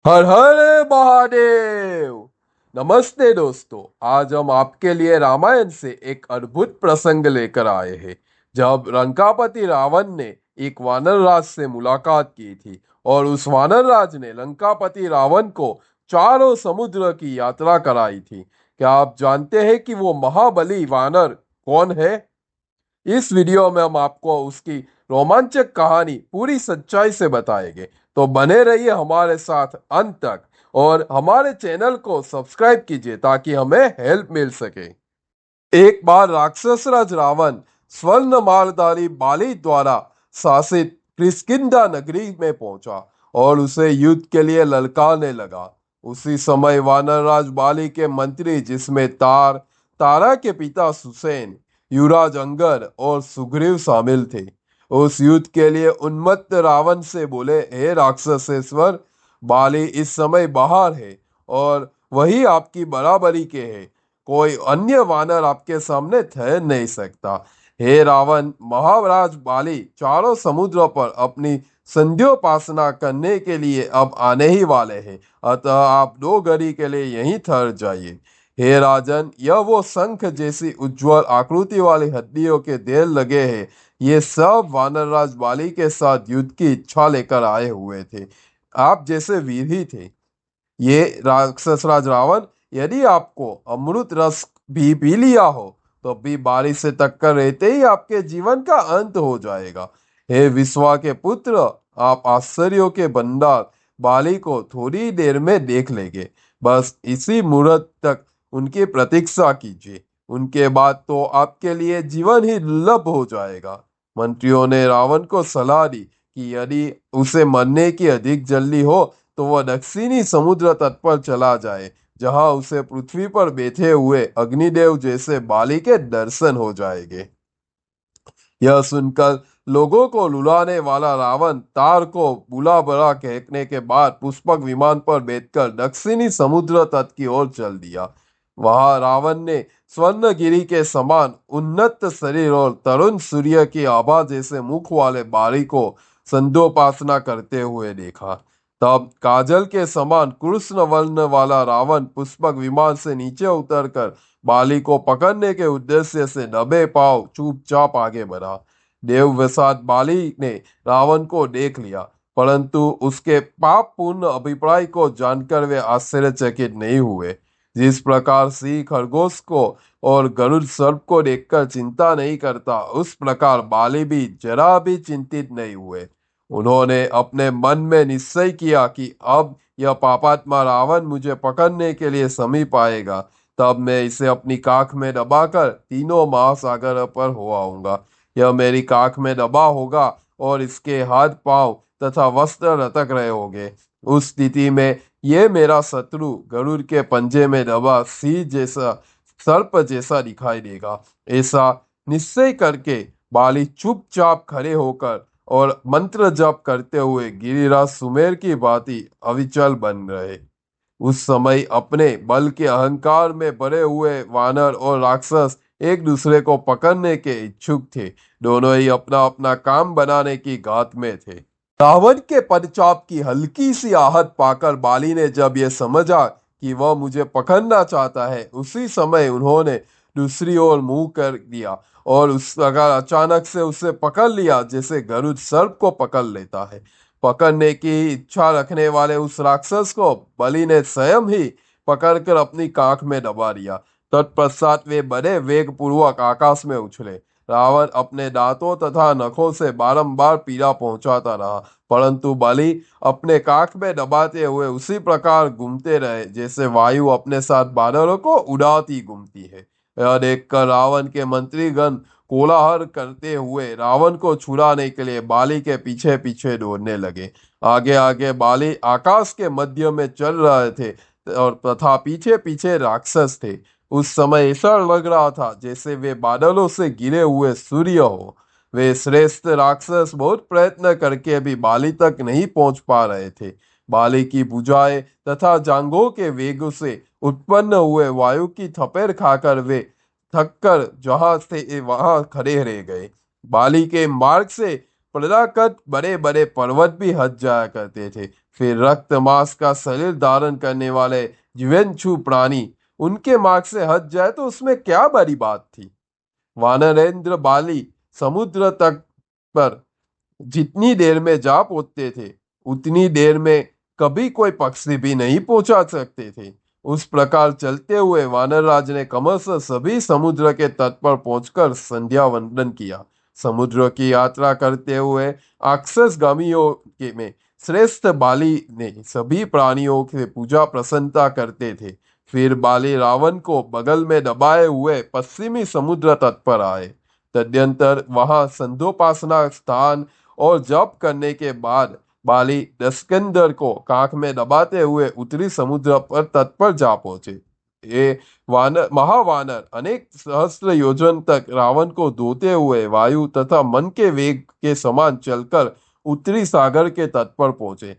हर हर महादेव। नमस्ते दोस्तों, आज हम आपके लिए रामायण से एक अद्भुत प्रसंग लेकर आए हैं। जब लंकापति रावण ने एक वानर राज से मुलाकात की थी और उस वानर राज ने लंकापति रावण को चारों समुद्र की यात्रा कराई थी। क्या आप जानते हैं कि वो महाबली वानर कौन है? इस वीडियो में हम आपको उसकी रोमांचक कहानी पूरी सच्चाई से बताएंगे। तो बने रहिए हमारे साथ अंत तक और हमारे चैनल को सब्सक्राइब कीजिए ताकि हमें हेल्प मिल सके। एक बार राक्षस राज रावण स्वर्ण मालधारी बाली द्वारा शासित किष्किंधा नगरी में पहुंचा और उसे युद्ध के लिए ललकारने लगा। उसी समय वानर राज बाली के मंत्री, जिसमें तारा के पिता सुसेन, युवराज अंगद और सुग्रीव शामिल थे, उस युद्ध के लिए उन्मत्त रावण से बोले, हे राक्षसेश्वर, बाली इस समय बाहर है और वही आपकी बराबरी के है। कोई अन्य वानर आपके सामने ठहर नहीं सकता। हे रावण, महाराज बाली चारों समुद्रों पर अपनी संध्योपासना करने के लिए अब आने ही वाले हैं, अतः आप 2 घड़ी के लिए यहीं ठहर जाइए। हे राजन, यह वो शंख जैसी उज्जवल आकृति वाली हड्डियों के ढेर लगे हैं। ये सब वानरराज बाली के साथ युद्ध की इच्छा लेकर आए हुए थे। आप जैसे वीर ही थे। ये राक्षस राज रावण, यदि आपको अमृत रस भी पी लिया हो तो भी बारिश से टक्कर रहते ही आपके जीवन का अंत हो जाएगा। हे विश्वा के पुत्र, आप आश्चर्यों के भंडार बाली को थोड़ी देर में देख लेंगे। बस इसी मुहूर्त तक उनकी प्रतीक्षा कीजिए, उनके बाद तो आपके लिए जीवन ही दुर्लभ हो जाएगा। मंत्रियों ने रावण को सलाह दी कि यदि उसे मरने की अधिक जल्दी हो तो वह दक्षिणी समुद्र तट पर चला जाए, जहां उसे पृथ्वी पर बैठे हुए अग्निदेव जैसे बाली के दर्शन हो जाएंगे। यह सुनकर लोगों को लुभाने वाला रावण तार को बुला भला फेंकने के बाद पुष्पक विमान पर बैठकर दक्षिणी समुद्र तट की ओर चल दिया। वहां रावण ने स्वर्णगिरी के समान उन्नत शरीर और तरुण सूर्य की आभा जैसे मुख वाले बाली को संध्योपासना करते हुए देखा। तब काजल के समान कृष्ण वर्ण वाला रावण पुष्पक विमान से नीचे उतरकर बाली को पकड़ने के उद्देश्य से दबे पांव चुपचाप आगे बढ़ा। देववसात बाली ने रावण को देख लिया, परंतु उसके पाप पूर्ण अभिप्राय को जानकर वे आश्चर्यचकित नहीं हुए। जिस प्रकार सिंह खरगोश को और गरुड़ सर्प को देखकर चिंता नहीं करता, उस प्रकार बाली भी जरा भी चिंतित नहीं हुए। उन्होंने अपने मन में निश्चय किया कि अब यह पापात्मा रावण मुझे पकड़ने के लिए समीप आएगा, तब मैं इसे अपनी काख में दबाकर तीनों महासागर पर हो आऊंगा। यह मेरी काख में दबा होगा और इसके हाथ पांव तथा वस्त्र लटक रहे होंगे। उस स्थिति में यह मेरा शत्रु गरुड़ के पंजे में दबा सिंह जैसा, सर्प जैसा दिखाई देगा। ऐसा निश्चय करके बाली चुपचाप खड़े होकर और मंत्र जप करते हुए गिरिराज सुमेर की भांति अविचल बन रहे। उस समय अपने बल के अहंकार में भरे हुए वानर और राक्षस एक दूसरे को पकड़ने के इच्छुक थे। दोनों ही अपना अपना काम बनाने की घात में थे। रावण के पदचाप की हल्की सी आहट पाकर बाली ने जब यह समझा कि वह मुझे पकड़ना चाहता है, उसी समय उन्होंने दूसरी ओर मुंह कर दिया और उस प्रकार अचानक से उसे पकड़ लिया जैसे गरुड़ सर्प को पकड़ लेता है। पकड़ने की इच्छा रखने वाले उस राक्षस को बलि ने स्वयं ही पकड़कर अपनी काख में दबा दिया। तत्पश्चात वे बड़े वेग पूर्वक आकाश में उछले। रावण अपने दांतों तथा नखों से बारंबार पीड़ा पहुंचाता रहा, परंतु बलि अपने काख में दबाते हुए उसी प्रकार घूमते रहे जैसे वायु अपने साथ बादलों को उड़ाती घूमती है। यह देखकर रावण के मंत्रीगण कोलाहल करते हुए रावण को छुड़ाने के लिए बाली के पीछे पीछे दौड़ने लगे। आगे आगे बाली आकाश के मध्य में चल रहे थे और तथा पीछे पीछे राक्षस थे। उस समय ऐसा लग रहा था जैसे वे बादलों से गिरे हुए सूर्य हो। वे श्रेष्ठ राक्षस बहुत प्रयत्न करके भी बाली तक नहीं पहुंच पा रहे थे। बाली की भुजाएं तथा जांघों के वेग से उत्पन्न हुए वायु की थपेड़ खाकर वे थककर जहां थे वहां खड़े रह गए। बाली के मार्ग से पराकत बड़े बड़े पर्वत भी हट जाया करते थे। फिर रक्त मांस का शरीर धारण करने वाले जीवंतु प्राणी उनके मार्ग से हट जाए तो उसमें क्या बड़ी बात थी। वानरेंद्र बाली समुद्र तट पर जितनी देर में जा पहुंचते थे उतनी देर में कभी कोई पक्षी भी नहीं पहुंचा सकते थे। उस प्रकार चलते हुए वानर राज ने क्रमशः सभी समुद्र के तट पर पहुंचकर संध्या वंदन किया। समुद्र की यात्रा करते हुए अक्षसगामियों के में श्रेष्ठ बाली ने सभी प्राणियों से पूजा प्रसन्नता करते थे। फिर बाली रावण को बगल में दबाए हुए पश्चिमी समुद्र तट पर आए। तदनंतर वहां संध्योपासना स्थान और जप करने के बाद बाली दस्कंदर को कांख में दबाते हुए उत्तरी समुद्र पर तट पर जा पहुंचे। ये वानर महावानर अनेक सहस्त्र योजन तक रावण को धोते हुए वायु तथा मन के वेग के समान चलकर उत्तरी सागर के तट पर पहुंचे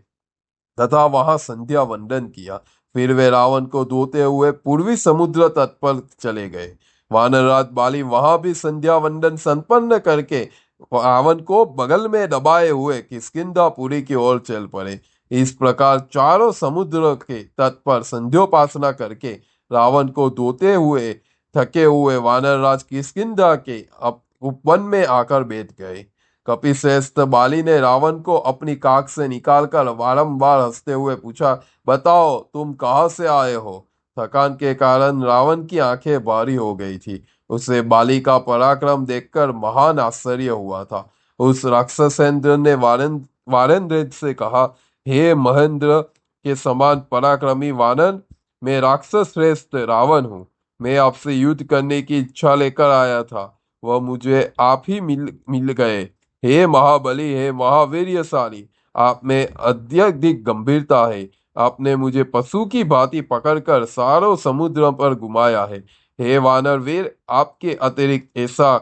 तथा वहां संध्या वंदन किया। फिर वे रावण को धोते हुए पूर्वी समुद्र तट पर चले गए। वानरराज बाली वहां भी संध्या वंदन संपन्न करके रावण को बगल में दबाए हुए किष्किंधापुरी की ओर चल पड़े। इस प्रकार चारों समुद्र के तट पर संध्योपासना करके रावण को धोते हुए थके हुए वानरराज किष्किंधा के उपवन में आकर बैठ गए। कपिश्रेष्ठ बाली ने रावण को अपनी काख से निकालकर बारंबार हंसते हुए पूछा, बताओ तुम कहाँ से आए हो। थकान के कारण रावण की आंखें भारी हो गई थी। उसे बाली का पराक्रम देखकर महान आश्चर्य हुआ था। उस राक्षसेंद्र ने वारेंद्र से कहा, हे महेंद्र के समान पराक्रमी वानर, मैं राक्षस श्रेष्ठ रावण हूँ। मैं आपसे युद्ध करने की इच्छा लेकर आया था, वह मुझे आप ही मिल गए। हे महाबली, हे महावीर्यशाली, आप में अत्यधिक गंभीरता है। आपने मुझे पशु की भांति पकड़कर सारों समुद्र पर घुमाया है। हे वानर वीर, आपके अतिरिक्त ऐसा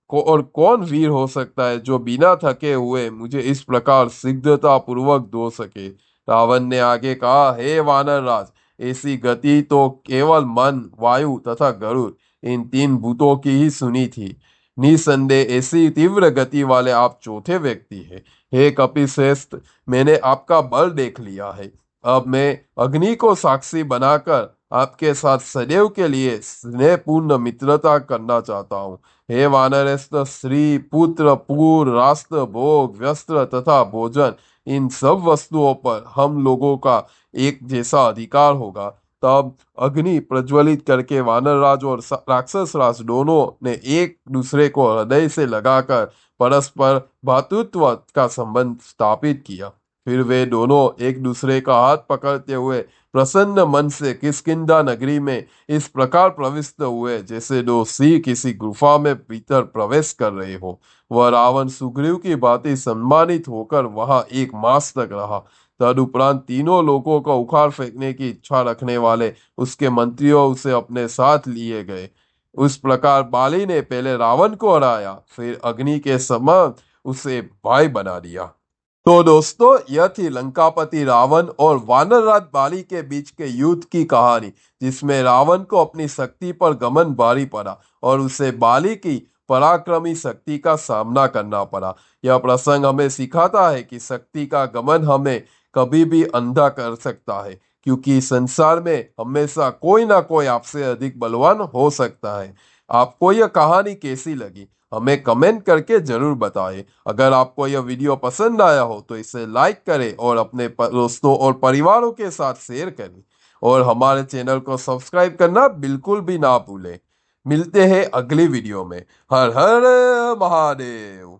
और कौन वीर हो सकता है जो बिना थके हुए मुझे इस प्रकार शीघ्रता पूर्वक धो सके। रावण ने आगे कहा, हे वानर राज, ऐसी गति तो केवल मन, वायु तथा गरुड़ इन तीन भूतों की ही सुनी थी। निसंदेह ऐसी तीव्र गति वाले आप चौथे व्यक्ति हैं। हे कपिश्रेष्ठ, मैंने आपका बल देख लिया है। अब मैं अग्नि को साक्षी बनाकर आपके साथ सदैव के लिए स्नेहपूर्ण मित्रता करना चाहता हूँ। हे वानरेश्वर, स्त्री, पुत्र, पूर, राष्ट्र, भोग, वस्त्र तथा भोजन इन सब वस्तुओं पर हम लोगों का एक जैसा अधिकार होगा। तब अग्नि प्रज्वलित करके वानरराज और राक्षस राज दोनों ने एक दूसरे को हृदय से लगाकर परस्पर भातृत्व का संबंध स्थापित किया। फिर वे दोनों एक दूसरे का हाथ पकड़ते हुए प्रसन्न मन से किष्किंधा नगरी में इस प्रकार प्रविष्ट हुए जैसे दो सिंह किसी गुफा में भीतर प्रवेश कर रहे हो। वह रावण सुग्रीव की भांति सम्मानित होकर वहां एक मास तक रहा। तदुपरांत तीनों लोगों को उखाड़ फेंकने की इच्छा रखने वाले उसके मंत्रियों उसे अपने साथ लिए गए। उस प्रकार बाली ने पहले रावण को हराया, फिर अग्नि के समान उसे भाई बना दिया। तो दोस्तों, यह थी लंकापति रावण और वानरराज बाली के बीच के युद्ध की कहानी, जिसमें रावण को अपनी शक्ति पर घमंड भारी पड़ा और उसे बाली की पराक्रमी शक्ति का सामना करना पड़ा। यह प्रसंग हमें सिखाता है कि शक्ति का घमंड हमें कभी भी अंधा कर सकता है, क्योंकि संसार में हमेशा कोई ना कोई आपसे अधिक बलवान हो सकता है। आपको यह कहानी कैसी लगी हमें कमेंट करके जरूर बताएं। अगर आपको यह वीडियो पसंद आया हो तो इसे लाइक करें और अपने दोस्तों और परिवारों के साथ शेयर करें और हमारे चैनल को सब्सक्राइब करना बिल्कुल भी ना भूलें। मिलते हैं अगली वीडियो में। हर हर महादेव।